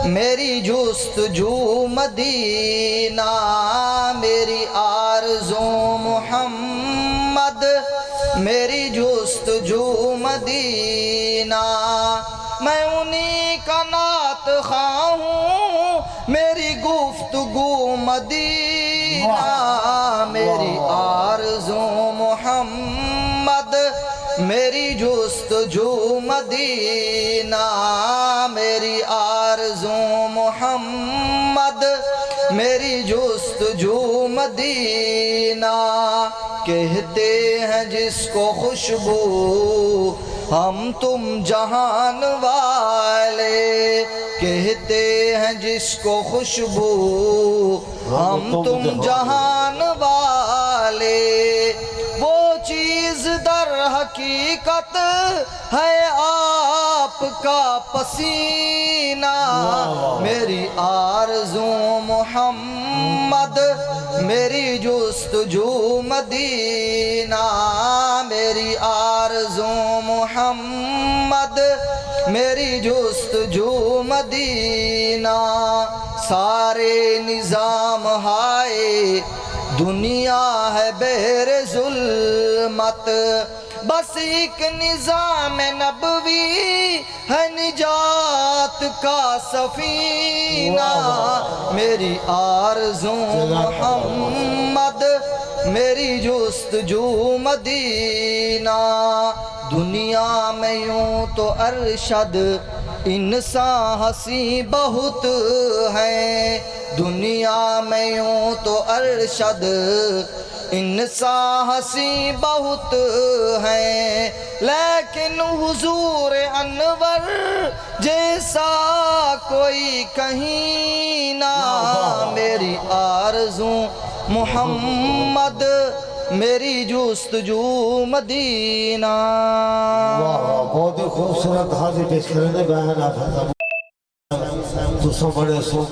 میری جستجو مدینہ، میری آرزو محمد، میری جستجو مدینہ، میں انہی کا نعت خواہ ہوں، میری گفتگو مدینہ، میری آرزو محمد، میری جستجو مدینہ، میری آرزو محمد، میری جستجو مدینہ، کہتے ہیں جس کو خوشبو ہم تم جہان والے، کہتے ہیں جس کو خوشبو ہم تم جہان والے، وہ چیز در حقیقت ہے آپ کا پسینہ، میری آرزو محمد، میری جستجو مدینہ، میری آرزو محمد، میری جستجو مدینہ، سارے نظام ہائے دنیا ہے بحر ظلمت، بس ایک نظام نبوی ہے نجات کا سفینہ، میری آرزو محمد، میری جستجو مدینہ، دنیا میں یوں تو ارشد انسان ہنسی بہت ہیں، دنیا میں یوں تو ارشد انسان ہنسی بہت ہیں، لیکن حضور انور جیسا کوئی کہیں نہ، میری آرزو محمد، میری جستجو مدینہ۔ بہت ہی خوبصورت حاضر پیش کرنے بہن آپ تو سو بڑے سو